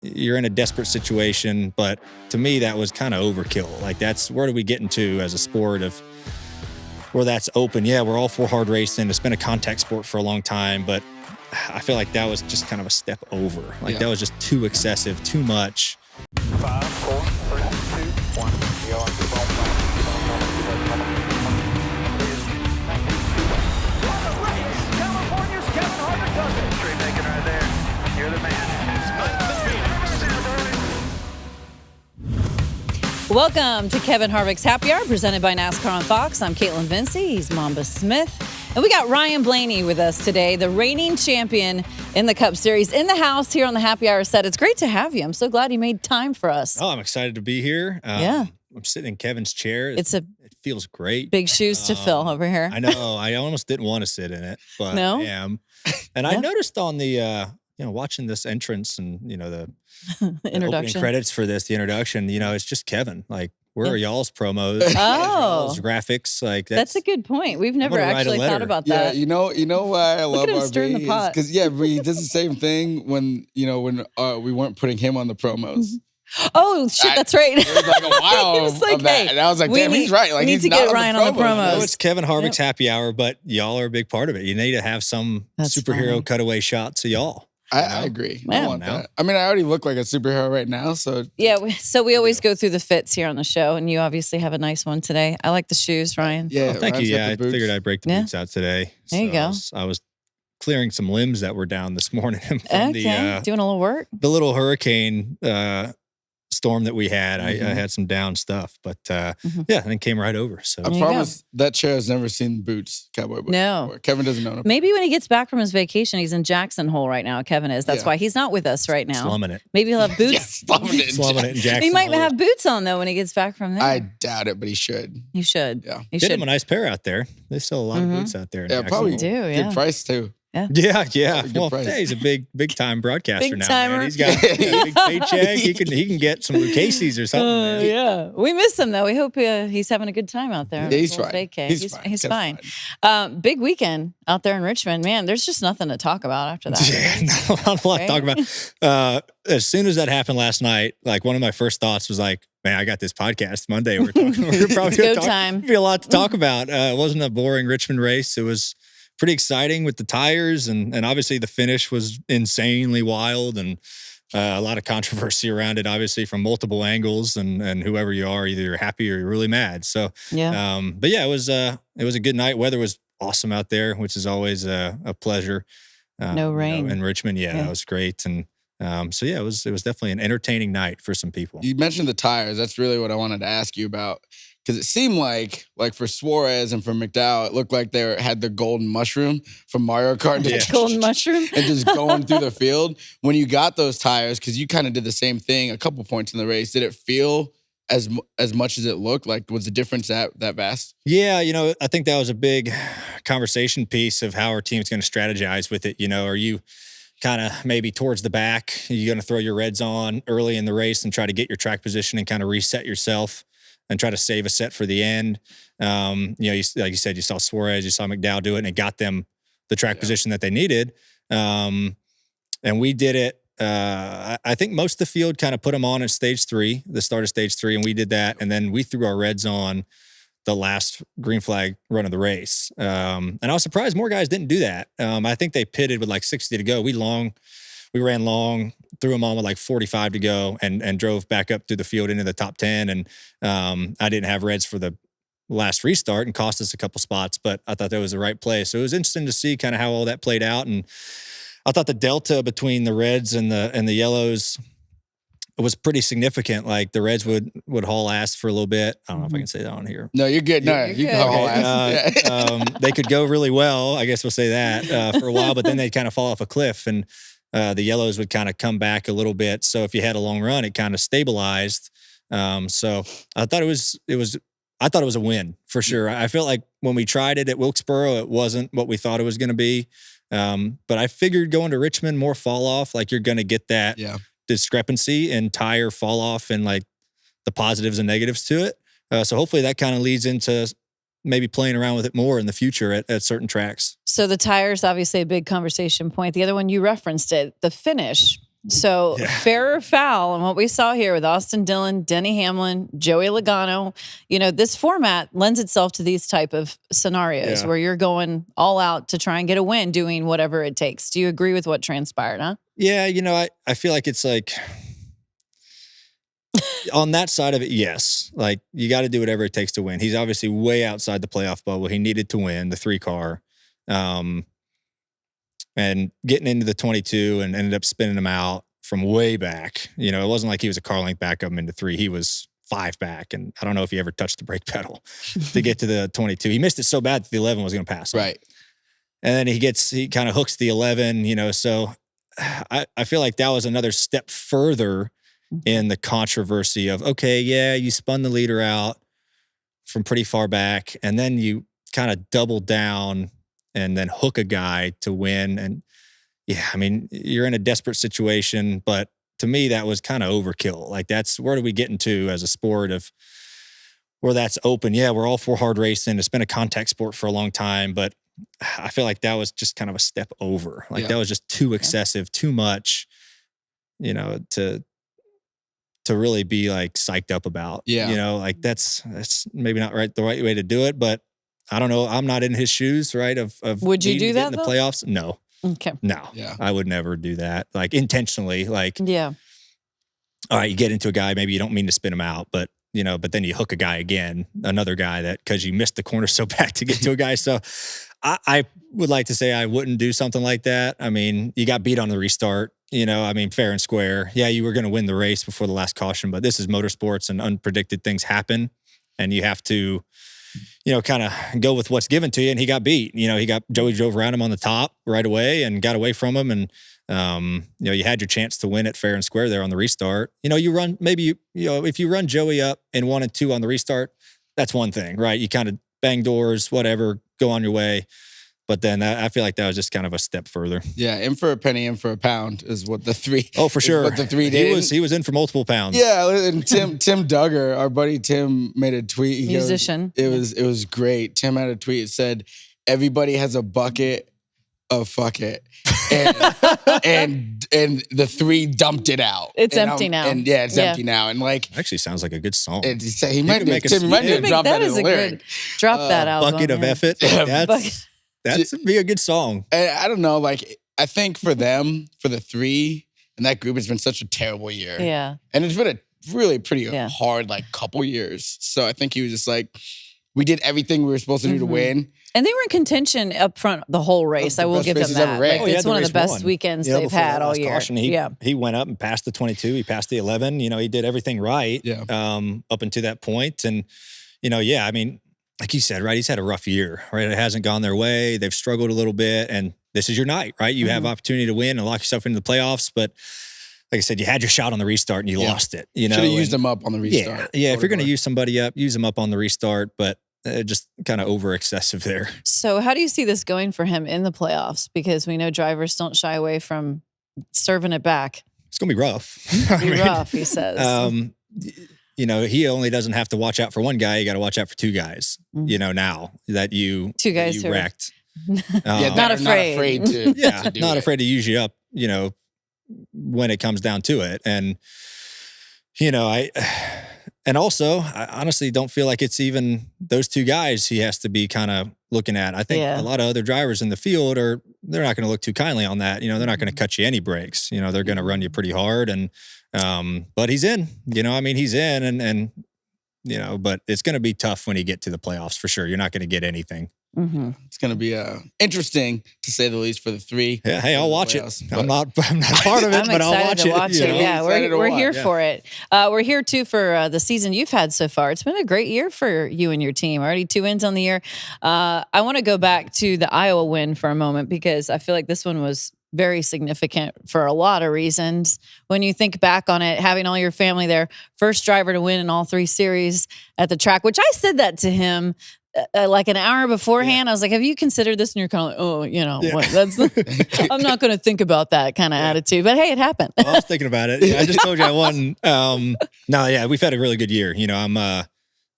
you're in a desperate situation, but to me that was kind of overkill. Like where do we get into as a sport of where that's open? Yeah, we're all for hard racing. It's been a contact sport for a long time, but I feel like that was just kind of a step over. Like that was just too excessive, too much. 5, 4, 3, 2, 1. Go on the ball. What a race! California's Kevin Harvick does it. Straight making right there. You're the man. Welcome to Kevin Harvick's Happy Hour, presented by NASCAR on Fox. I'm Kaitlyn Vincie. He's Mamba Smith. And we got Ryan Blaney with us today, the reigning champion in the Cup Series, in the house here on the Happy Hour set. It's great to have you. I'm so glad you made time for us. Oh, I'm excited to be here. Yeah. I'm sitting in Kevin's chair. It feels great. Big shoes to fill over here. I know. I almost didn't want to sit in it, but No? I am. And I noticed on the, watching this entrance and, the introduction opening credits for this, the introduction, it's just Kevin. Like, where are y'all's promos? Oh. Y'all's graphics? Like that's a good point. We've never actually thought about that. that. You know why I love stirring the pot. because he does the same thing when we weren't putting him on the promos. Oh shit, that's right. It was like a while He was like, of that, hey, and I was like, damn, he's right. Like, we need he's to not get on Ryan on the promos. I know it's Kevin Harvick's Happy Hour, but y'all are a big part of it. You need to have some superhero funny. cutaway shots of y'all. I agree. Yeah. I want that. I mean, I already look like a superhero right now, so Yeah, so we always go through the fits here on the show, and you obviously have a nice one today. I like the shoes, Ryan. yeah. Thank you. Ryan's got Yeah, the I boots. figured I'd break the boots out today. There you go. I was clearing some limbs that were down this morning from Okay, doing a little work. the little hurricane storm that we had. I had some down stuff, but and it came right over. So I you promise that chair has never seen boots, cowboy boots. No. Before. Kevin doesn't know. Maybe when he gets back from his vacation, he's in Jackson Hole right now. Kevin is. That's Yeah. why he's not with us right now. slumming it. Maybe he'll have boots. Yes, slumming it. Slumming it in Jackson He might Hole. have boots on though when he gets back from there. I doubt it, but he should. You should. Yeah. You Did should. him a nice pair out there. They sell a lot of boots out there. In Yeah, Jackson probably Hole. do, yeah. Good price too. Yeah. Good Well, price. yeah, he's a big time broadcaster Big now. timer. Man. He's got a big paycheck. He can get some Lucchese's or something. Man. Yeah, we miss him though. We hope he's having a good time out there. Yeah, he's Little fine. vacay. He's fine. He's Kevin's fine. Big weekend out there in Richmond. Man, there's just nothing to talk about after that. Yeah, not a lot to talk about. As soon as that happened last night, like one of my first thoughts was like, man, I got this podcast Monday. We're talking. We're probably Go going to time. be a lot to talk about. It wasn't a boring Richmond race. It was pretty exciting with the tires, and obviously the finish was insanely wild, and a lot of controversy around it, obviously from multiple angles, and whoever you are, either you're happy or you're really mad. So, Yeah. but yeah, it was a good night. Weather was awesome out there, which is always a pleasure. No rain. In Richmond. Yeah, that was great. And so yeah, it was definitely an entertaining night for some people. You mentioned the tires. That's really what I wanted to ask you about. Because it seemed like for Suarez and for McDowell, it looked like they had the golden mushroom from Mario Kart. Yeah. Golden mushroom. And just going through the field. When you got those tires, because you kind of did the same thing a couple points in the race, did it feel as much as it looked? Like, was the difference that vast? Yeah, I think that was a big conversation piece of how our team's going to strategize with it. Are you kind of maybe towards the back? Are you going to throw your reds on early in the race and try to get your track position and kind of reset yourself and try to save a set for the end? Like you said, you saw Suarez, you saw McDowell do it, and it got them the track position that they needed. And we did it. I think most of the field kind of put them on at stage 3, the start of stage 3, and we did that. And then we threw our reds on the last green flag run of the race. And I was surprised more guys didn't do that. I think they pitted with like 60 to go. We ran long, threw them on with like 45 to go, and drove back up through the field into the top 10. And I didn't have reds for the last restart and cost us a couple spots, but I thought that was the right play. So it was interesting to see kind of how all that played out. And I thought the delta between the reds and the yellows was pretty significant. Like the reds would haul ass for a little bit. I don't know if I can say that on here. No, you're good. No, You're you good. can haul Okay. ass. They could go really well. I guess we'll say that for a while, but then they'd kind of fall off a cliff, and the yellows would kind of come back a little bit. So if you had a long run, it kind of stabilized. So I thought it was a win for sure. I felt like when we tried it at Wilkesboro, it wasn't what we thought it was going to be. But I figured going to Richmond, more fall off, like you're going to get that discrepancy in tire fall off and like the positives and negatives to it. So hopefully that kind of leads into maybe playing around with it more in the future at certain tracks. So the tires, obviously a big conversation point. The other one, you referenced it, the finish. So fair or foul, and what we saw here with Austin Dillon, Denny Hamlin, Joey Logano, this format lends itself to these type of scenarios where you're going all out to try and get a win, doing whatever it takes. Do you agree with what transpired, huh? Yeah, I feel like it's like on that side of it, yes. Like you got to do whatever it takes to win. He's obviously way outside the playoff bubble. He needed to win the 3-car. And getting into the 22 and ended up spinning him out from way back. It wasn't like he was a car length back of him into 3. He was 5 back. And I don't know if he ever touched the brake pedal to get to the 22. He missed it so bad that the 11 was going to pass him. Right. And then he kind of hooks the 11, so I feel like that was another step further in the controversy of, okay, yeah, you spun the leader out from pretty far back, and then you kind of double down and then hook a guy to win. And yeah, I mean, you're in a desperate situation, but to me, that was kind of overkill. Like where do we get into as a sport of where that's open? Yeah, we're all for hard racing. It's been a contact sport for a long time, but I feel like that was just kind of a step over. Like that was just too excessive, too much, to really be like psyched up about. Yeah. Like that's maybe not the right way to do it, but I don't know. I'm not in his shoes, right? Of would you do that in the playoffs? No. Okay. No. Yeah. I would never do that. Like intentionally. Like, yeah. All right, you get into a guy, maybe you don't mean to spin him out, but then you hook a guy again, another guy that because you missed the corner so bad to get to a guy. So I would like to say I wouldn't do something like that. I mean, you got beat on the restart. Fair and square. Yeah, you were going to win the race before the last caution, but this is motorsports and unpredicted things happen, and you have to. Kind of go with what's given to you. And he got beat. Joey drove around him on the top right away and got away from him. And, you had your chance to win it fair and square there on the restart. You run, maybe, if you run Joey up in 1 and 2 on the restart, that's one thing, right? You kind of bang doors, whatever, go on your way. But then I feel like that was just kind of a step further. Yeah, in for a penny, in for a pound is what the 3. Oh, for sure. What the 3 did. He was in for multiple pounds. Yeah, and Tim Duggar, our buddy Tim, made a tweet. He Musician. Goes, it was great. Tim had a tweet. It said, "Everybody has a bucket of fuck it," and the 3 dumped it out. It's empty now. And yeah, it's empty now. And like, actually sounds like a good song. He might need to drop that as a lyric. Drop that album. Bucket of effort. That's be a good song. And I don't know, like I think for them, for the 3 and that group, it's been such a terrible year. Yeah. And it's been a really pretty hard couple years. So I think he was just like, we did everything we were supposed to do to win. And they were in contention up front the whole race. I will give them that. It's one of the best weekends they've had all year. Caution, he went up and passed the 22. He passed the 11. He did everything right up until that point. And, I mean, like you said, right, he's had a rough year, right? It hasn't gone their way. They've struggled a little bit, and this is your night, right? You have opportunity to win and lock yourself into the playoffs, but like I said, you had your shot on the restart and you lost it. Should have used them up on the restart. Yeah. If you're going to use somebody up, use them up on the restart, but just kind of over excessive there. So how do you see this going for him in the playoffs? Because we know drivers don't shy away from serving it back. It's going to be rough. Rough, he says. He only doesn't have to watch out for one guy. You got to watch out for 2 guys, now that you wrecked. Not afraid to not afraid to use you up, when it comes down to it. And, I honestly don't feel like it's even those 2 guys he has to be kind of looking at. I think a lot of other drivers in the field they're not going to look too kindly on that. They're not going to cut you any breaks. They're going to run you pretty hard. And, but he's in, he's in and but it's going to be tough when you get to the playoffs for sure. You're not going to get anything. It's going to be interesting to say the least for the 3. Yeah, hey, I'll watch it. I'm not part of it, but I'll watch it. Yeah, we're here for it. We're here too for the season you've had so far. It's been a great year for you and your team. Already 2 wins on the year. I want to go back to the Iowa win for a moment because I feel like this one was very significant for a lot of reasons. When you think back on it, having all your family there, first driver to win in all 3 series at the track, which I said that to him like an hour beforehand. I was like, have you considered this? And you're kind of like, what? That's I'm not going to think about that kind of attitude. But hey, it happened. Well, I was thinking about it. I just told you I won. We've had a really good year. I'm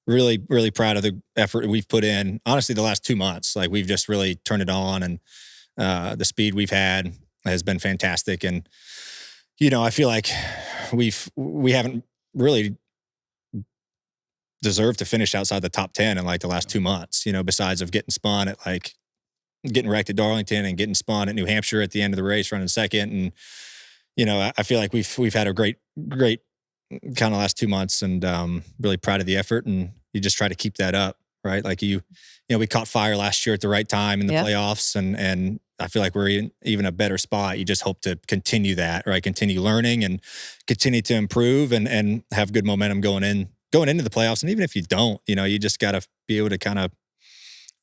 really, really proud of the effort we've put in. Honestly, the last 2 months, like we've just really turned it on, and the speed we've had has been fantastic. And I feel like we haven't really deserved to finish outside the top 10 in like the last 2 months, besides of getting spun at like getting wrecked at Darlington and getting spun at New Hampshire at the end of the race running second. And, I feel like we've had a great kind of last 2 months, and really proud of the effort, and you just try to keep that up, right? Like we caught fire last year at the right time in the playoffs, and I feel like we're in even a better spot. You just hope to continue that, right? Continue learning and continue to improve and have good momentum going into the playoffs. And even if you don't, you just got to be able to kind of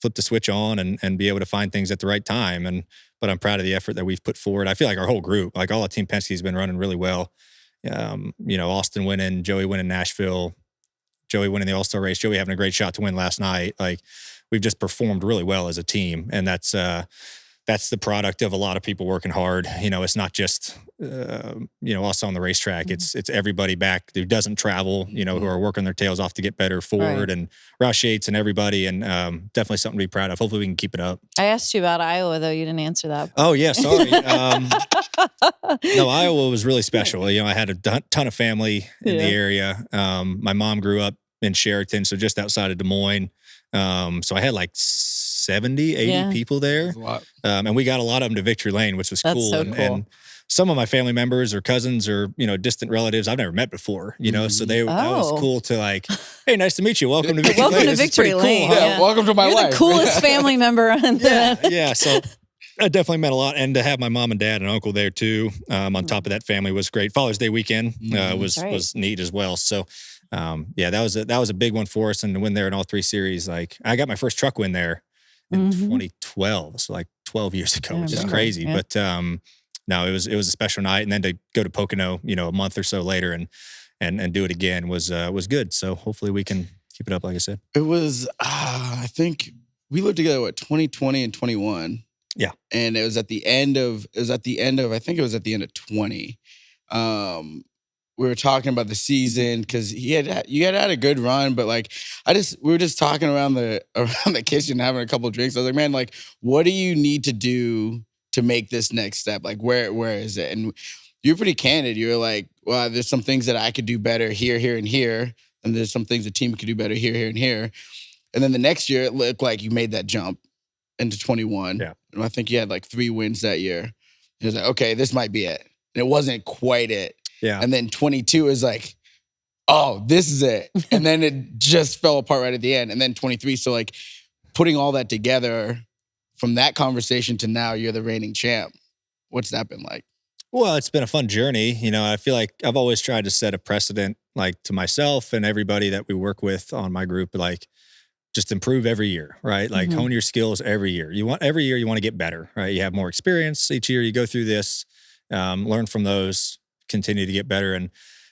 flip the switch on and be able to find things at the right time. But I'm proud of the effort that we've put forward. I feel like our whole group, like all of Team Penske, has been running really well. Austin winning, Joey winning Nashville, Joey winning the All-Star race, Joey having a great shot to win last night. Like, we've just performed really well as a team. And that's the product of a lot of people working hard. It's not just, us on the racetrack. Mm-hmm. It's everybody back who doesn't travel, who are working their tails off to get better forward, right. And Roush Yates and everybody. And definitely something to be proud of. Hopefully we can keep it up. I asked you about Iowa, though. You didn't answer that. Oh, yeah. Sorry. No, Iowa was really special. I had a ton of family in the area. My mom grew up in Sheraton, so just outside of Des Moines. So I had like 70, 80 people there. That's a lot. And we got a lot of them to Victory Lane, which was cool. So cool. And some of my family members or cousins or, distant relatives I've never met before, so that was cool to like, hey, nice to meet you. Welcome to Victory Lane. Welcome to Victory Lane. Cool, huh? Yeah, welcome to my You're life. the coolest family member on Yeah. So that definitely meant a lot. And to have my mom and dad and uncle there too, on top of that family was great. Father's Day weekend was neat as well. So that was a big one for us. And to win there in all 3 series, like I got my first truck win there in 2012. So like 12 years ago, which is crazy. Yeah. But no, it was a special night. And then to go to Pocono, a month or so later and do it again was good. So hopefully we can keep it up, like I said. It was, I think we lived together, 2020 and 21. Yeah. And it was at the end of, I think it was at the end of 20. We were talking about the season because you had had a good run, but like we were just talking around the kitchen, having a couple of drinks. I was like, man, like, what do you need to do to make this next step? Like, where is it? And you're pretty candid. You're like, well, there's some things that I could do better here, and here, and there's some things the team could do better here, and here. And then the next year, it looked like you made that jump into 21. Yeah. And I think you had like 3 wins that year. It was like, okay, this might be it. And it wasn't quite it. Yeah. And then 22 is like, oh, this is it. And then it just fell apart right at the end. And then 23. So like putting all that together from that conversation to now you're the reigning champ. What's that been like? Well, it's been a fun journey. I feel like I've always tried to set a precedent, like to myself and everybody that we work with on my group, like just improve every year, right? Like hone your skills every year. Every year you want to get better, right? You have more experience each year. You go through this, learn from those, continue to get better. And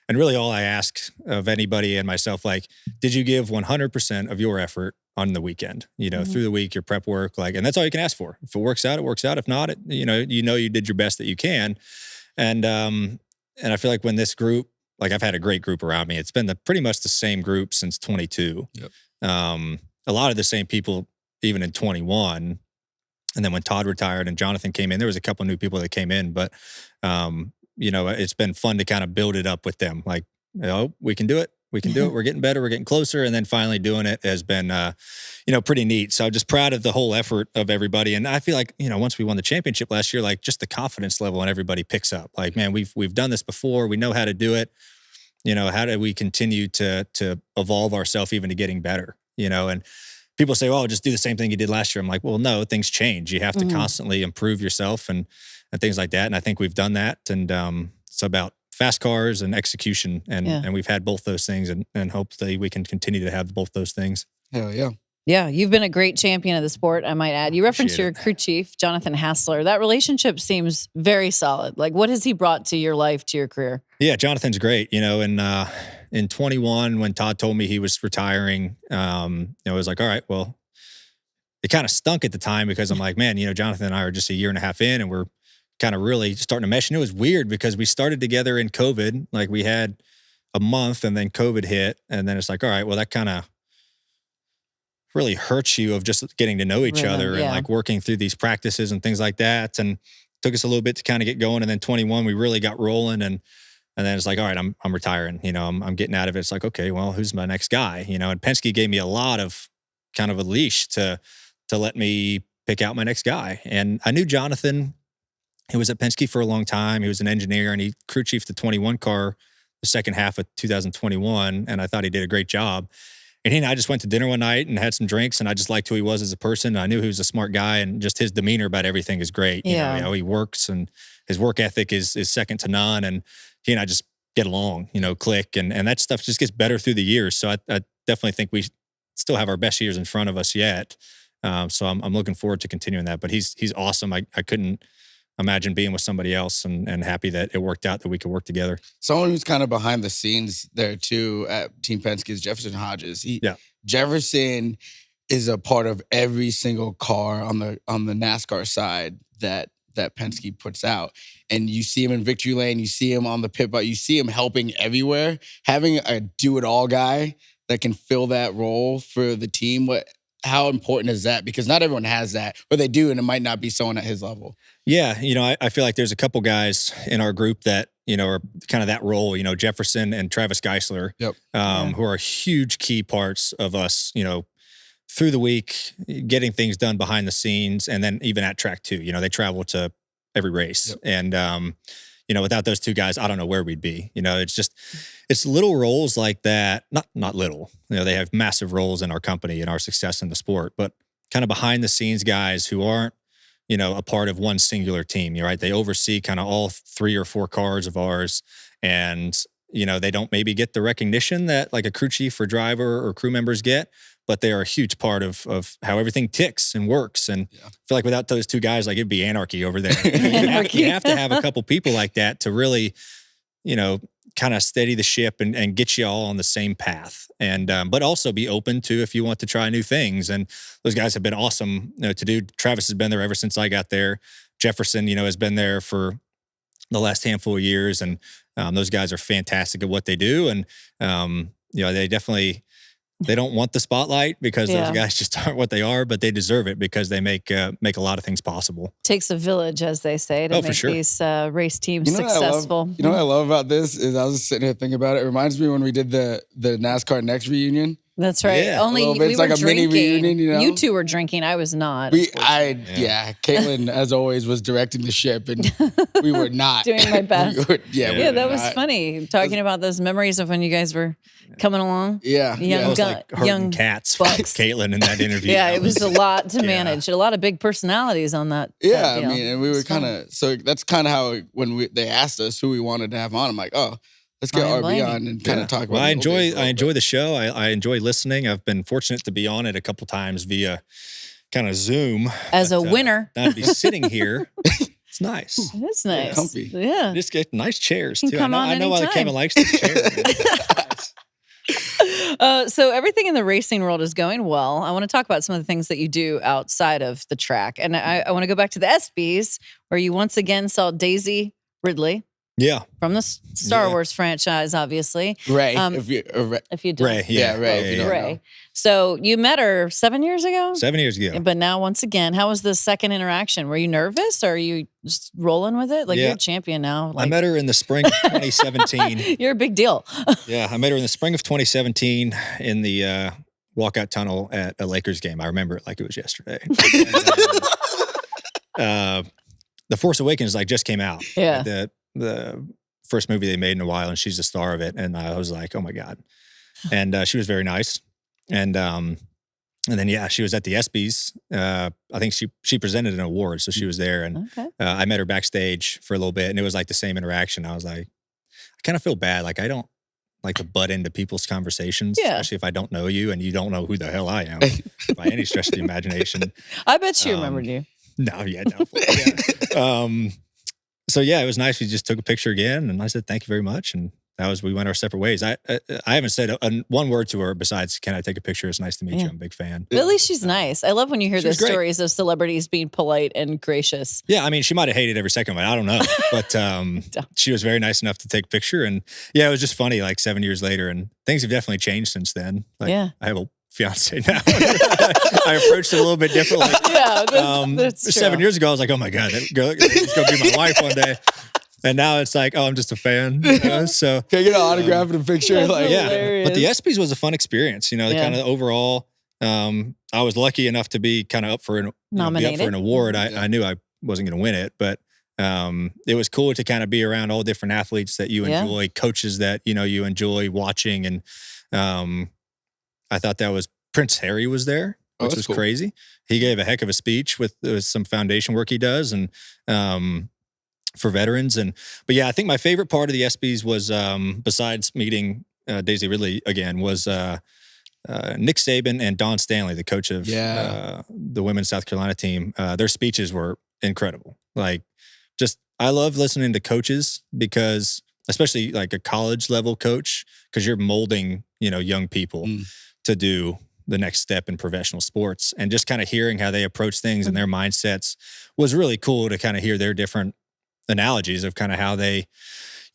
really all I ask of anybody and myself, like, did you give 100% of your effort on the weekend, through the week, your prep work, like, and that's all you can ask for. If it works out, it works out. If not, you did your best that you can. And I feel like when this group, like I've had a great group around me, it's been pretty much the same group since 22. Yep. A lot of the same people, even in 21. And then when Todd retired and Jonathan came in, there was a couple of new people that came in, but, it's been fun to kind of build it up with them. Like, we can do it. We can do it. We're getting better. We're getting closer. And then finally doing it has been, pretty neat. So I'm just proud of the whole effort of everybody. And I feel like, once we won the championship last year, like just the confidence level and everybody picks up. Like, man, we've done this before. We know how to do it. How do we continue to evolve ourselves even to getting better? And people say, "Oh, just do the same thing you did last year." I'm like, well, no, things change. You have to constantly improve yourself and things like that. And I think we've done that. And it's about fast cars and execution. And we've had both those things and hopefully we can continue to have both those things. Hell yeah. Yeah, you've been a great champion of the sport, I might add. You referenced your crew chief, Jonathan Hassler. That relationship seems very solid. Like, what has he brought to your life, to your career? Yeah, Jonathan's great. And in 21, when Todd told me he was retiring, it was like, all right, well, it kind of stunk at the time because I'm like, man, Jonathan and I are just a year and a half in and we're kind of really starting to mesh. And it was weird because we started together in COVID. Like, we had a month and then COVID hit. And then it's like, all right, well, that kind of really hurts you of just getting to know each other and like working through these practices and things like that. And took us a little bit to kind of get going. And then 21, we really got rolling. And then it's like, all right, I'm retiring. I'm getting out of it. It's like, okay, well, who's my next guy? And Penske gave me a lot of kind of a leash to let me pick out my next guy. And I knew Jonathan. He was at Penske for a long time. He was an engineer, and he crew chiefed the 21 car the second half of 2021. And I thought he did a great job. And he and I just went to dinner one night and had some drinks, and I just liked who he was as a person. I knew he was a smart guy, and just his demeanor about everything is great. Yeah. How he works, and his work ethic is second to none. And he and I just get along, click. And that stuff just gets better through the years. So I definitely think we still have our best years in front of us yet. So I'm looking forward to continuing that. But he's awesome. I couldn't imagine being with somebody else, and happy that it worked out that we could work together. Someone who's kind of behind the scenes there too at Team Penske is Jefferson Hodges. Jefferson is a part of every single car on the NASCAR side that Penske puts out. And you see him in victory lane, you see him on the pit bike, you see him helping everywhere. Having a do-it-all guy that can fill that role for the team, how important is that? Because not everyone has that, or they do, and it might not be someone at his level. Yeah, I feel like there's a couple guys in our group that, are kind of that role, Jefferson and Travis Geisler, who are huge key parts of us, through the week, getting things done behind the scenes, and then even at track too. They travel to every race. And, without those two guys, I don't know where we'd be. It's little roles like that, not little. They have massive roles in our company and our success in the sport, but kind of behind the scenes guys who aren't, a part of one singular team, right? They oversee kind of all 3 or 4 cars of ours, and, they don't maybe get the recognition that like a crew chief or driver or crew members get, but they are a huge part of how everything ticks and works. And I feel like without those two guys, like it'd be anarchy over there. You have to have a couple people like that to really, kind of steady the ship and get you all on the same path. And, but also be open to if you want to try new things. And those guys have been awesome to do. Travis has been there ever since I got there. Jefferson, has been there for the last handful of years. And those guys are fantastic at what they do. And, they don't want the spotlight because those guys just aren't what they are, but they deserve it because they make a lot of things possible. Takes a village, as they say, to make these race teams successful. What I love about this is I was just sitting here thinking about it. It reminds me when we did the NASCAR Next reunion. That's right. Yeah. Only we it's were like a drinking. mini reunion, You two were drinking. I was not. Kaitlyn, as always, was directing the ship, and we were not doing my best. That was not. funny. Talking about those memories of when you guys were coming along. It was like young cats for Kaitlyn in that interview. It was a lot to manage. A lot of big personalities on that. Yeah, and we were kind of, so that's kind of how when they asked us who we wanted to have on, I'm like, let's get RB on and kind of talk about it. I enjoy the show. I enjoy listening. I've been fortunate to be on it a couple times via kind of Zoom. As a winner. I'd be sitting here. It's nice. It is nice. Comfy. Yeah. Just get nice chairs too. I know why Kevin likes these chairs. So everything in the racing world is going well. I want to talk about some of the things that you do outside of the track. And I want to go back to the ESPYs, where you once again saw Daisy Ridley. Yeah. From the Star Wars franchise, obviously. Ray. If you do. Ray. Yeah. Ray. So you met her 7 years ago? 7 years ago. But now, once again, how was the second interaction? Were you nervous, or are you just rolling with it? Like, you're a champion now. I met her in the spring of 2017. You're a big deal. I met her in the spring of 2017 in the walkout tunnel at a Lakers game. I remember it like it was yesterday. And, The Force Awakens just came out. Yeah. The first movie they made in a while, and she's the star of it. And I was like, oh my God. And she was very nice. And then, she was at the ESPYs. I think she presented an award, so she was there. And I met her backstage for a little bit, and it was like the same interaction. I was like, I kind of feel bad. Like, I don't like to butt into people's conversations, especially if I don't know you and you don't know who the hell I am by any stretch of the imagination. I bet she remembered you. No, definitely. So it was nice. We just took a picture again, and I said, thank you very much. And we went our separate ways. I haven't said one word to her besides, can I take a picture? It's nice to meet you. I'm a big fan. But at least she's nice. I love when you hear those stories of celebrities being polite and gracious. Yeah, I mean, she might have hated every second of it. I don't know. But she was very nice enough to take a picture. And it was just funny, 7 years later. And things have definitely changed since then. I have a fiance now. I approached it a little bit differently. Yeah, that's true. 7 years ago, I was like, oh my God, it's going to be my wife one day. And now it's like, oh, I'm just a fan. So Can I get an autograph and a picture? That's Like, yeah, hilarious. but the ESPYs was a fun experience. The kind of overall. I was lucky enough to be kind of up for be up Nominated. for an award. I knew I wasn't going to win it, but it was cool to kind of be around all different athletes that you enjoy, coaches that you enjoy watching, and I thought that was Prince Harry was there, which was cool. crazy. He gave a heck of a speech with some foundation work he does, and for veterans. But yeah, I think my favorite part of the ESPYs was besides meeting Daisy Ridley again was Nick Saban and Don Stanley, the coach of the women's South Carolina team. Their speeches were incredible. Like, just I love listening to coaches because, especially like a college level coach, because you're molding young people to do the next step in professional sports, and just kind of hearing how they approach things and their mindsets was really cool to kind of hear their different analogies of kind of how they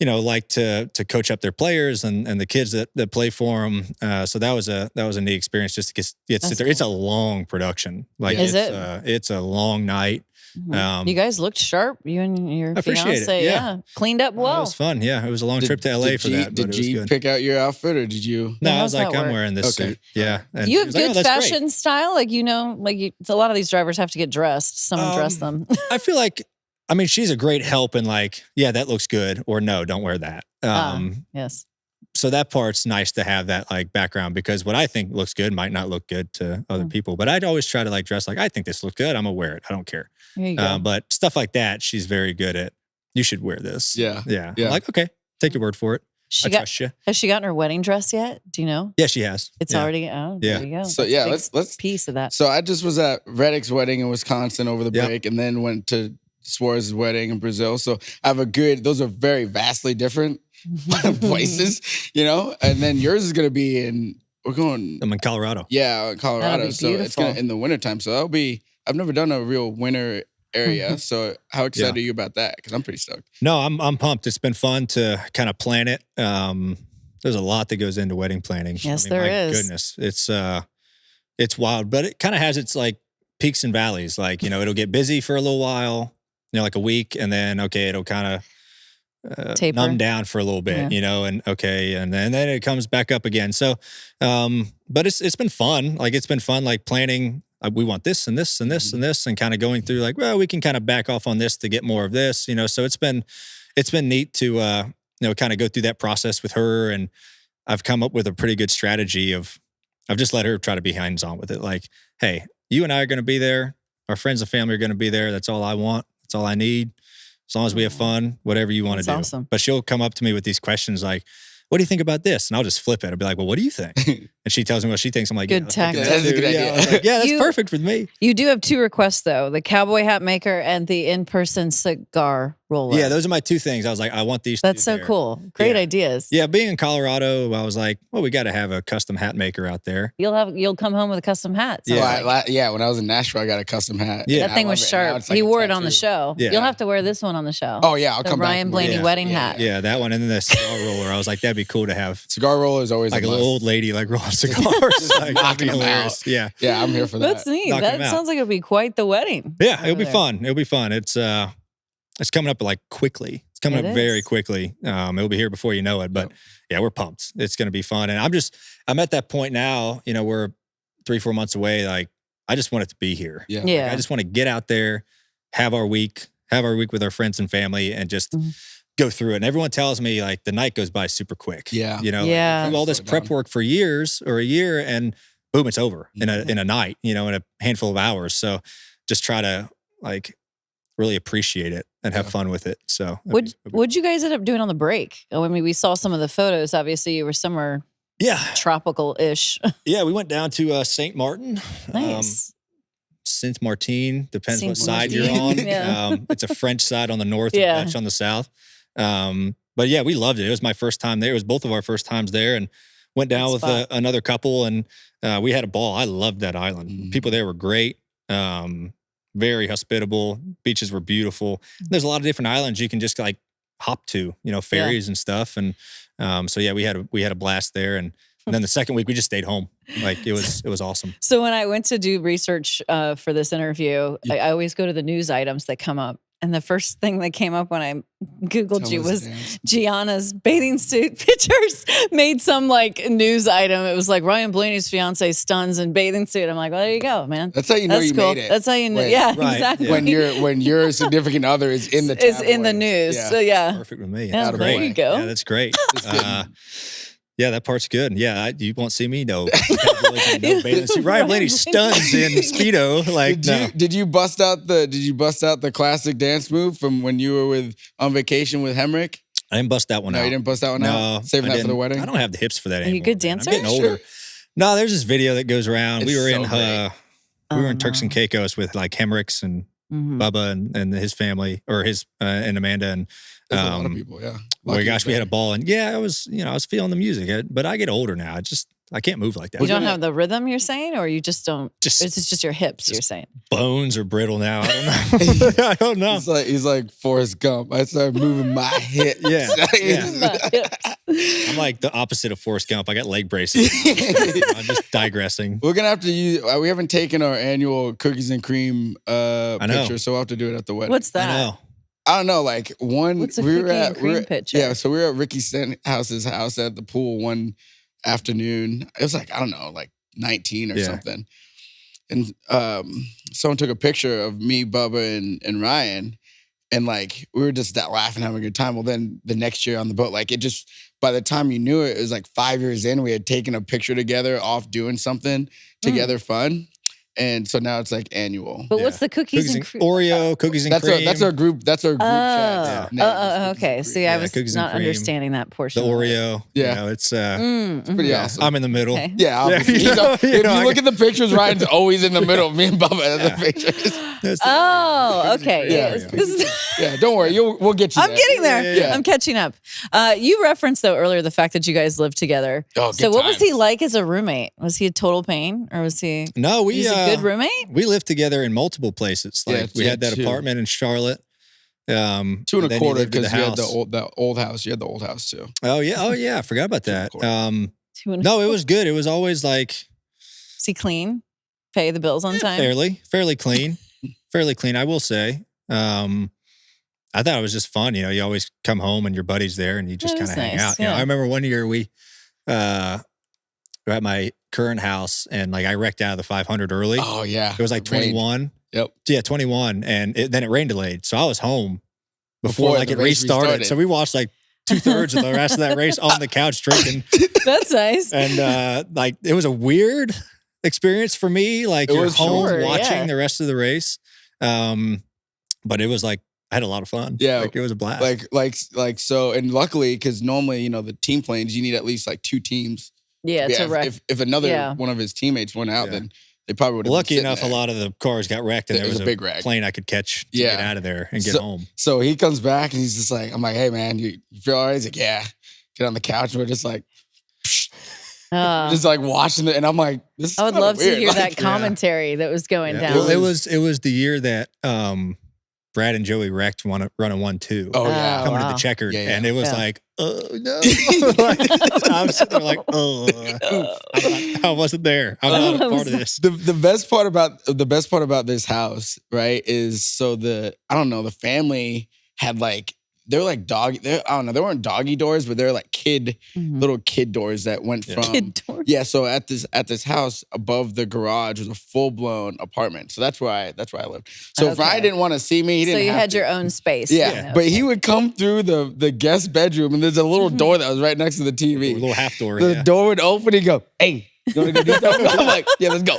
like to coach up their players and the kids that play for them. So that was a neat experience just to get sit there. Cool. It's a long production. Like, Is it? It's a long night. You guys looked sharp. You and your I appreciate fiance, it. Yeah. cleaned up It well. was fun. Yeah, it was a long trip to LA for that. But Did it was you good. pick out your outfit, or did you? No, How I was does like, that I'm work? wearing this Okay. suit. Yeah. And You he have was like, good "Oh, that's great." fashion style, a lot of these drivers have to get dressed. Someone dress them. I feel like, she's a great help in like, yeah, that looks good, or no, don't wear that. Yes. So that part's nice to have that like background, because what I think looks good might not look good to other people. But I'd always try to like dress like, I think this looks good, I'm gonna wear it. I don't care. There you go. But stuff like that, she's very good at. You should wear this. Yeah. Yeah. Yeah. I'm like, okay, take your word for it. I trust you. Has she gotten her wedding dress yet? Do you know? Yeah, she has. It's Yeah. already Yeah. there you go. So That's yeah, a big let's. piece of that. So I just was at Reddick's wedding in Wisconsin over the Yep. break, and then went to Suarez's wedding in Brazil. So I have those are very vastly different places, and then yours is going to be we're going, I'm in Colorado. yeah, Colorado. be So it's going beautiful. to, in the wintertime. So I've never done a real winter area. So how excited are you about that? Because I'm pretty stoked. No, I'm pumped. It's been fun to kind of plan it. There's a lot that goes into wedding planning. Yes, there my is. Goodness, it's wild, but it kind of has its like peaks and valleys. Like, it'll get busy for a little while, like a week, and then it'll kind of Taper. numb down for a little bit, and then it comes back up again. So, but it's been fun. Like, it's been fun, like planning. We want this and this and this and this, and kind of going through like, well, we can kind of back off on this to get more of this, So it's been neat to kind of go through that process with her, and I've come up with a pretty good strategy of I've just let her try to be hands-on with it. Like, hey, you and I are going to be there. Our friends and family are going to be there. That's all I want. That's all I need. As long as we have fun, whatever you want to do. That's awesome. But she'll come up to me with these questions like, what do you think about this? And I'll just flip it. I'll be like, well, what do you think? And she tells me what she thinks. I'm like, Good let's look at tactic. that, That's a dude. good Yeah, idea. I was like, yeah, that's You- perfect with me. You do have two requests though: the cowboy hat maker and the in-person cigar roller. Yeah, those are my two things. I was like, I want these That's two so there. cool. Great Yeah. ideas. Yeah, being in Colorado, I was like, well, we got to have a custom hat maker out there. You'll come home with a custom hat. So Yeah. When I was in Nashville, I got a custom hat. Yeah. and that thing I was love it. And now sharp. it's like He a wore it on the tattoo. show. Yeah. You'll have to wear this one on the show. Oh yeah, I'll the come back. Ryan and wear Blaney it. wedding Yeah, hat. Yeah, that one. And then the cigar roller. I was like, that'd be cool to have Cigar roller is always like a a little must. old lady like rolling cigars. Like, that'd knocking be them hilarious. out. Yeah. Yeah, I'm here for that. That's neat. Knock That him out. sounds like it'll be quite the wedding. Yeah, it'll over be there. fun. It'll be fun. It's coming up like quickly. It's coming It up very is. quickly. It'll be here before you know it. But yeah, we're pumped. It's going to be fun. And I'm at that point now, we're 3-4 months away. Like, I just want it to be here. Yeah. Yeah. I just want to get out there, have our week with our friends and family, and just go through it. And everyone tells me like the night goes by super quick. Yeah. Yeah. Do all this Slow it prep down. work for years or a year, and boom, it's over in a night, in a handful of hours. So just try to like really appreciate it and have fun with it. So What'd you guys end up doing on the break? Oh, I mean, we saw some of the photos. Obviously, you were somewhere yeah, tropical-ish. yeah, we went down to St. Martin. Nice. Saint Martin, depends what Saint side you're Martin, on. yeah. It's a French side on the north Yeah. and Dutch on the south. But yeah, we loved it. It was my first time there. It was both of our first times there, and went down Good with spot. another couple, and we had a ball. I loved that island. People there were great. Very hospitable. Beaches were beautiful. There's a lot of different islands you can just like hop to, ferries and stuff. And so yeah, we had a blast there, and And then the second week we just stayed home. Like it was awesome. So when I went to do research for this interview, I always go to the news items that come up. And the first thing that came up when I Googled you was Gianna's bathing suit pictures made some like news item. It was like Ryan Blaney's fiance stuns in bathing suit. I'm like, well, there you go, man. That's how you know you made it. That's how you know. Right. Yeah, Right. exactly. Yeah. When your significant other is in the is in the tabloids. news. Yeah. So yeah. Perfect with me. Yeah, That's there great. you go. Yeah, that's great. Yeah, that part's good. Yeah, you won't see me no bathing suit. Ryan Blaney stuns in Speedo. Like, Did you bust out the classic dance move from when you were on vacation with Hemrick? I didn't bust that one out. No, you didn't bust that one out? Saving that for the wedding? I don't have the hips for that Are anymore. you a good man. dancer? I'm getting older. No, there's this video that goes around. It's We were so in great. Turks and Caicos with like Hemricks and Bubba and his family, or his and Amanda, and There's a lot of people, yeah. oh my gosh, we had a ball, and I was feeling the music, but I get older now. I can't move like that. You don't have the rhythm, you're saying, or you just don't? Just- it's just your hips, you're saying. Bones are brittle now. I don't know. I don't know. He's like Forrest Gump. I started moving my hips. Yeah. Yeah. I'm like the opposite of Forrest Gump. I got leg braces. I'm just digressing. We're gonna have to use. We haven't taken our annual cookies and cream know. picture, so we'll have to do it at the wedding. What's I that? know. I don't know. Like one, What's a we were cookie and at cream picture? Yeah, so we were at Ricky Stenhouse's house at the pool one afternoon. It was like, I don't know, like 19 or something. And someone took a picture of me, Bubba, and Ryan, and like we were just laughing, having a good time. Well, then the next year on the boat, like it just, by the time you knew it, it was like 5 years in. We had taken a picture together, off doing something together, fun. And so now it's like annual. But what's the cookies and cream? Oreo, cookies and cream. That's our group. That's our group chat. Okay. See, I was cookies and not cream. understanding that The portion. Oreo. Yeah. It's Pretty awesome. I'm in the middle. Okay. Yeah, obviously. If you look at the pictures, Ryan's always in the middle. Me and Bubba have the pictures. Oh, okay. Yeah, Yes. yeah. This is- Yeah, don't worry. We'll get you I'm there. getting there. Yeah. I'm catching up. You referenced though earlier the fact that you guys lived together. Oh, so good what was he times. like as a roommate? Was he a total pain, or was he? No, He's a good roommate. We lived together in multiple places. Like we had that two. apartment in Charlotte. 2 and then a you quarter lived in because you had house. the old house. You had the old house too. Oh yeah, I forgot about that. 2 and No, it was good. It was always like Is he clean? Pay the bills on time? fairly clean, fairly clean. I will say. I thought it was just fun. You always come home and your buddy's there, and you just That kind is of hang nice, out. yeah. I remember one year we were at my current house, and like I wrecked out of the 500 early. Oh yeah, It was like 21. Yep. Yeah, 21. And then it rain delayed. So I was home before Before like the it race restarted. restarted. So we watched like 2/3 of the rest of that race on the couch drinking. That's nice. And like it was a weird experience for me. Like It you're was home sure, watching yeah. the rest of the race. But it was like I had a lot of fun. Yeah. Like it was a blast. Like so, and luckily, because normally the team planes, you need at least like 2 teams. Yeah, to wreck. If another Yeah. one of his teammates went out, Yeah. then they probably would have. Lucky enough, a lot of the cars got wrecked, and It there was was a big wreck. plane I could catch to Yeah. get out of there and get home. So he comes back and he's just like, I'm like, hey man, you feel all right? He's like, yeah. Get on the couch and we're just like watching it, and I'm like, this is I would kinda love to weird. hear Like, that commentary that was going Yeah. down. It was the year that Brad and Joey wrecked running 1-2. Oh yeah. Oh, Coming wow. to the checkered, Yeah, yeah. and it was Yeah. like, oh no! Like, I'm sitting there like, oh, I wasn't there. I'm not a part of this. The best part about this house, right, is so the family had like they were like I don't know, they weren't doggy doors, but they were like little kid doors that went Yeah. from Kid door. Yeah, so at this house above the garage was a full blown apartment. So that's where I lived. So if Okay. Ryan didn't want to see me, he didn't. So you have had to. your own space. Yeah, you know. but he would come through the guest bedroom, and there's a little door that was right next to the A TV. little half door. The Yeah. door would open. He'd go, "Hey, you want to go do something?" I'm like, "Yeah, let's go."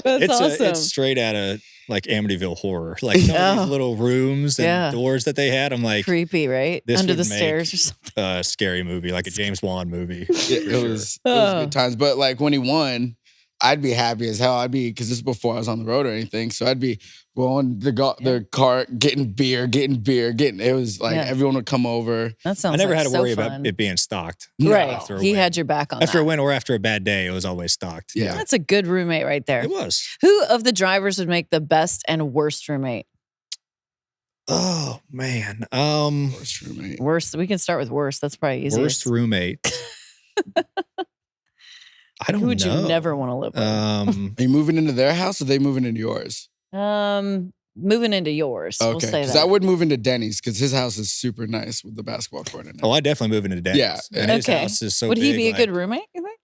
That's awesome. It's straight out of like Amityville horror. Like some of these little rooms and Yeah. doors that they had. I'm like, Creepy, right? this Under would the make stairs or something. a scary movie, like a James Wan movie. It was good times. But like when he won, I'd be happy as hell. Because this is before I was on the road or anything. So I'd be going the car, getting beer. It was like Yeah. everyone would come over. That sounds I never like had to so worry fun. about it being stocked. Right. After a He win. had your back on After a that. win or after a bad day, it was always stocked. Yeah. That's a good roommate right there. It was. Who of the drivers would make the best and worst roommate? Oh man. Worst roommate. Worst. We can start with worst. That's probably easiest. Worst roommate. I don't Who would know. you never want to live with? Are you moving into their house or are they moving into yours? Moving into yours. Okay, We'll say because that. I would move into Denny's because his house is super nice with the basketball court in it. Oh, I definitely move into Denny's. Yeah, And his Okay. house is so Would big. he be a like, good roommate, you think?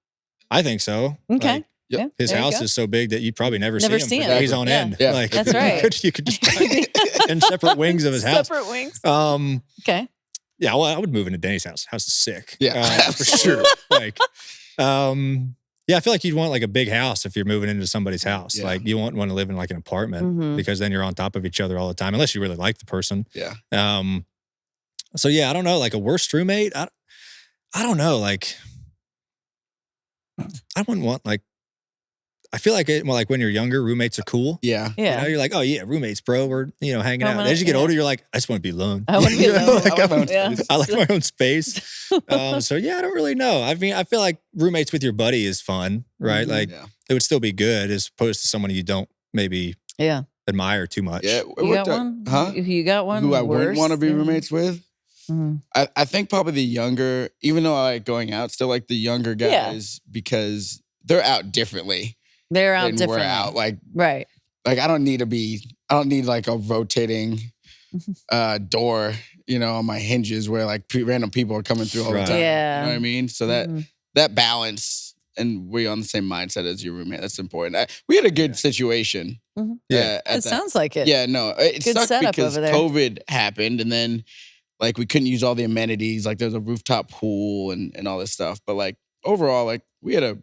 I think so. Okay. Like, Yeah, his there you house go. is so big that you'd probably never Never see see him for him. days on Yeah. end. Yeah. Like, That's right. You could just in separate wings of his house. Separate wings. Okay. Okay. Yeah, well, I would move into Denny's house. House is sick. Yeah, for sure. Like, yeah, I feel like you'd want like a big house if you're moving into somebody's house. Yeah. Like, you won't want to live in like an apartment Mhm. because then you're on top of each other all the time, unless you really like the person. Yeah. So yeah, I don't know. Like a worst roommate, I don't know. Like, I wouldn't want like. I feel like like when you're younger, roommates are cool. Yeah. Yeah. You know, you're like, oh yeah, roommates, bro. We're hanging out. As you get yeah. older, you're like, I just want to be alone. I want to be You know, alone. like, I want my own Yeah. space. I like my own space. So yeah, I don't really know. I mean, I feel like roommates with your buddy is fun, right? Mhm. Like Yeah. it would still be good as opposed to someone you don't maybe Yeah. admire too much. Yeah. You got one? Huh? If you got one, Who I wouldn't worse want to be than- roommates with? Mhm. I think probably the younger, even though I like going out, still like the younger Yeah. guys because they're out differently They're out than differently. we're out. Like Right. I don't need like a rotating door, on my hinges where like random people are coming through all Right. the time. Yeah. You know what I mean? So Mhm. that balance and we're on the same mindset as your roommate. That's important. We had a good situation. Mhm. Yeah. at It that. sounds like it. Yeah, no, it Good sucked setup because over there. COVID happened and then like we couldn't use all the amenities. Like there's a rooftop pool and all this stuff. But like overall, like we had a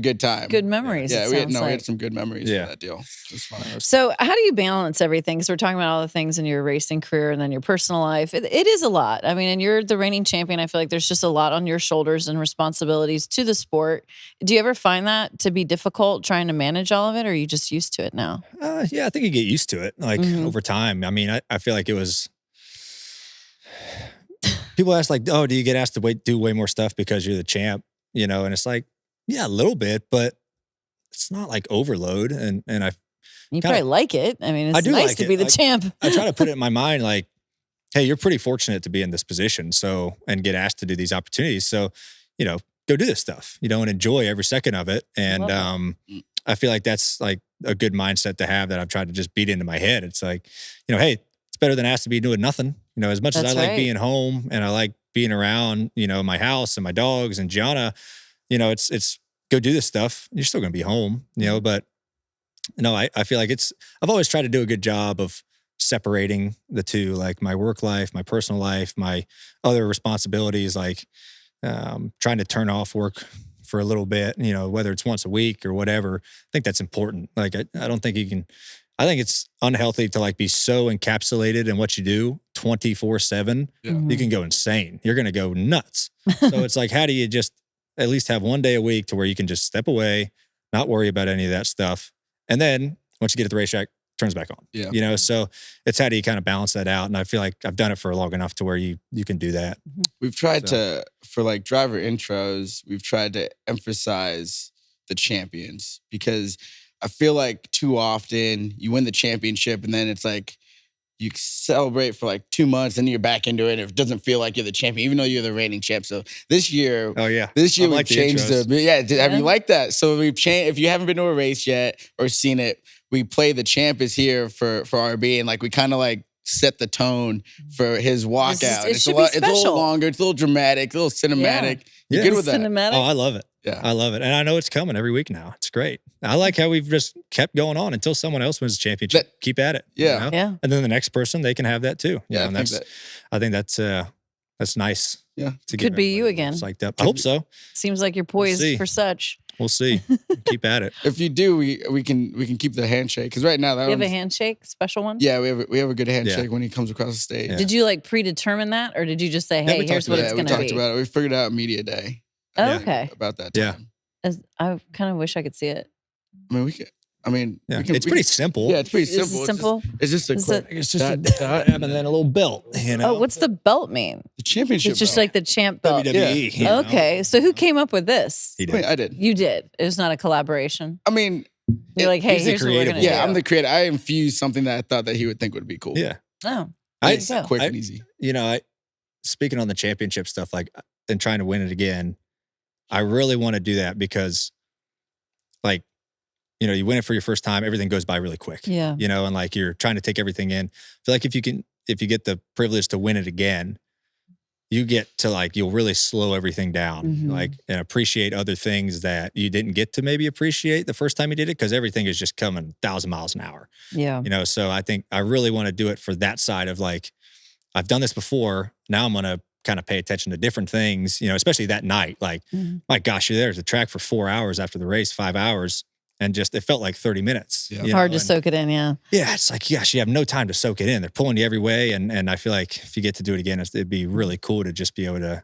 good time. Good memories. Yeah, it we had sounds like. some good memories Yeah. for that deal. It was fun. So, how do you balance everything? Because we're talking about all the things in your racing career and then your personal life. It is a lot. I mean, and you're the reigning champion. I feel like there's just a lot on your shoulders and responsibilities to the sport. Do you ever find that to be difficult trying to manage all of it, or are you just used to it now? Yeah, I think you get used to it like Mhm. over time. I mean, I feel like it was. People ask like, oh, do you get asked to do way more stuff because you're the champ? And it's like, yeah, a little bit, but it's not like overload. And I You Kinda- probably like it. I mean, I it's do nice like to it. be the Like, champ. I try to put it in my mind like, hey, you're pretty fortunate to be in this position. So, and get asked to do these opportunities. So, go do this stuff, and enjoy every second of it. And Love I feel like that's like a good mindset to have that I've tried to just beat into my head. It's like, hey, it's better than asked to be doing nothing. As much as That's I like right. being home and I like being around, my house and my dogs and Gianna, it's go do this stuff. You're still going to be home, but I feel like I've always tried to do a good job of separating the two, like my work life, my personal life, my other responsibilities, like trying to turn off work for a little bit, whether it's once a week or whatever. I think that's important. Like, I don't think you can, I think it's unhealthy to like be so encapsulated in what you do 24/7. Yeah. You can go insane. You're going to go nuts. So it's like, how do you just at least have one day a week to where you can just step away, not worry about any of that stuff. And then once you get at the racetrack, it turns back on. Yeah. So it's how do you kind of balance that out? And I feel like I've done it for long enough to where you can do that. We've tried for like driver intros, we've tried to emphasize the champions because I feel like too often you win the championship and then it's like you celebrate for like 2 months and then you're back into it. It doesn't feel like you're the champion, even though you're the reigning champ. So this year, Oh yeah. we've like the changed intros. Have Yeah. you liked that? So we've changed. If you haven't been to a race yet or seen it, we play the champ is here for RB, and like we kind of like set the tone for his walkout. it should be It's a little special. longer. It's a little dramatic. A little cinematic. You Yeah. good with that? Cinematic. Oh, I love it. Yeah. I love it. And I know it's coming every week now. It's great. I like how we've just kept going on until someone else wins the championship. Keep at it. Yeah. Yeah. And then the next person, they can have that too. Yeah, And I think that's nice. Yeah. To Could be you everybody again. psyched up. I hope so. Seems like you're poised see. for such. We'll see. Keep at it. If you do, we can keep the handshake because right now that You have a one's- handshake, special one? Yeah, we have a good handshake when he comes across the stage. Yeah. Did you like predetermine that, or did you just say, Yeah, "Hey, we here's talked what about it's we going to talked be"? about it. We figured out media day Oh, Yeah. okay. about that Yeah. time. I kind of wish I could see it. I mean, Yeah. we can, It's pretty simple. Yeah, it's pretty Is it simple. simple? It's just a Is quick. it- It's just a dot and then a little belt, Oh, what's the belt mean? the championship. It's just belt. like the champ belt. WWE. you know? Okay, so who came up with this? He I mean, did. I did. You did. It was not a collaboration. I mean, You're like, hey, he's the here's what we're creative going to one. yeah, do. I'm the creator. I infused something that I thought that he would think would be cool. Yeah. Oh, I- there you go. Quick I- and easy. Speaking on the championship stuff, like, and trying to win it again, I really want to do that because like, you know, you win it for your first time, everything goes by really quick. Yeah. You know, and like you're trying to take everything in. I feel like if you get the privilege to win it again, you get to like, you'll really slow everything down, Mhm. like, and appreciate other things that you didn't get to maybe appreciate the first time you did it, because everything is just coming 1,000 miles an hour. Yeah. You know, so I think I really want to do it for that side of like, I've done this before. Now I'm going to kind of pay attention to different things, you know, especially that night. Like, Mhm. my gosh, you're there at the track for 4 hours after the race, 5 hours. And just, it felt like 30 minutes. Yeah. you know, Hard to and- soak it in, yeah. Yeah, it's like, gosh, you have no time to soak it in. They're pulling you every way. And I feel like if you get to do it again, it'd be really cool to just be able to,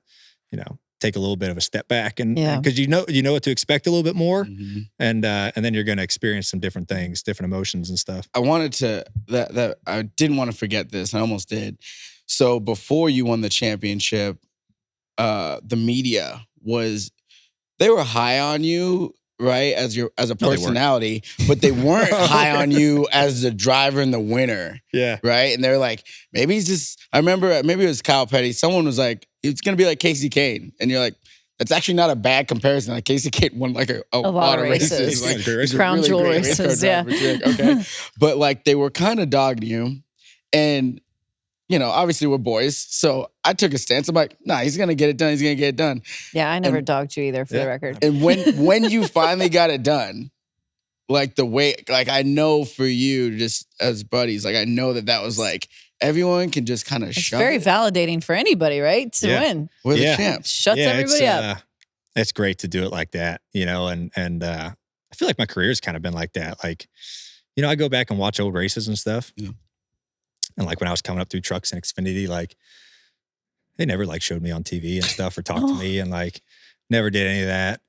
you know, take a little bit of a step back. And Yeah. because you know what to expect a little bit more. Mhm. And then you're going to experience some different things, different emotions and stuff. I wanted to that I didn't want to forget this. I almost did. So before you won the championship, the media they were high on you, right? As a they weren't. personality, but they weren't high on you as the driver and the winner, Yeah. right? And they're like, maybe he's just. I remember maybe it was Kyle Petty. Someone was like, it's gonna be like Casey Kane, and you're like, that's actually not a bad comparison. Like Casey Kane won like a lot of races. Like, he's a Crown jewel great race car races, yeah. driver. You're like, okay, but like they were kind of dogging you, and you know, obviously we're boys, so I took a stance. I'm like, nah, he's gonna get it done. He's gonna get it done. Yeah, I never dogged you either, for the record. And when you finally got it done, like the way, like I know for you, just as buddies, like I know that was like everyone can just kind of It's shove very it. validating for anybody, right? To Yeah. win. We're Yeah. the champs. Shuts everybody up. It's great to do it like that, you know, and I feel like my career's kind of been like that. Like, you know, I go back and watch old races and stuff. Yeah. And like when I was coming up through trucks and Xfinity, like they never like showed me on TV and stuff or talked to me and like never did any of that.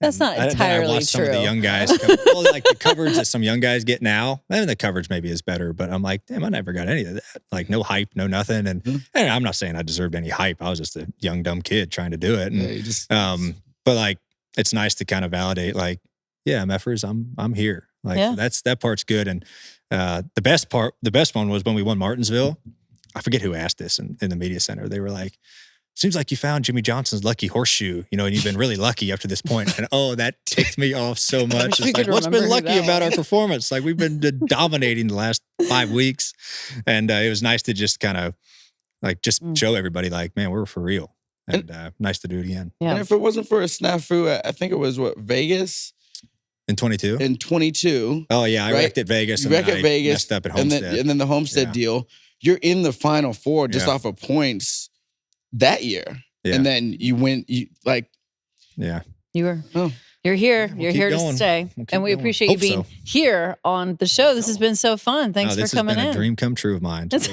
That's And not then entirely I watched some of the true. young guys. Well, like the coverage that some young guys get now, and the coverage maybe is better, but I'm like, damn, I never got any of that. Like no hype, no nothing. And, and I'm not saying I deserved any hype. I was just a young, dumb kid trying to do it. And, Yeah, you just, but like, it's nice to kind of validate, like, yeah, MFers, I'm here. Like Yeah. that part's good. And the best one was when we won Martinsville. I forget who asked this in the media center. They were like, seems like you found Jimmy Johnson's lucky horseshoe, you know, and you've been really lucky up to this point. And that ticked me off so much. you It's like, could what's been remember who lucky that about our performance? Like we've been dominating the last 5 weeks. And it was nice to just kind of like just show everybody like, man, we're for real. And nice to do it again. Yeah. and if it wasn't for a snafu, I think it was Vegas In 22? in 22. Oh, yeah. I Right? wrecked at Vegas. You And wrecked I at Vegas, messed up at and Homestead. then the Homestead Yeah. deal. You're in the Final Four just Yeah. off of points that year, Yeah. and then you win. You like Yeah. You're here. we'll You're keep here to going. stay. We'll keep And we going. appreciate you Hope being so. here on the show. This has been so fun. Thanks this for coming has been in. a dream come true of mine. It's-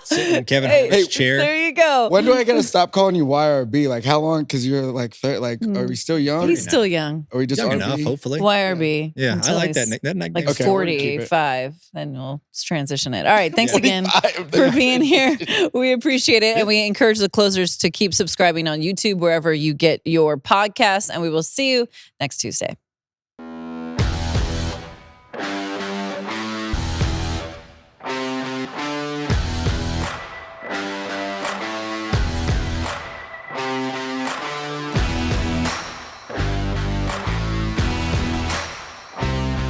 Sitting in Kevin Hey, Harvick's chair. There you go. when do I gotta stop calling you YRB? Like how long? Because you're like are we still young? He's still young. Are we just Young RB? enough, hopefully. YRB. Yeah, I until like he's that nickname. Like Okay, we're gonna keep it. 45. Then we'll transition it. All right. Thanks Yeah. again 45. for being here. We appreciate it. And we encourage the closers to keep subscribing on YouTube, wherever you get your podcasts. And we will see you next Tuesday.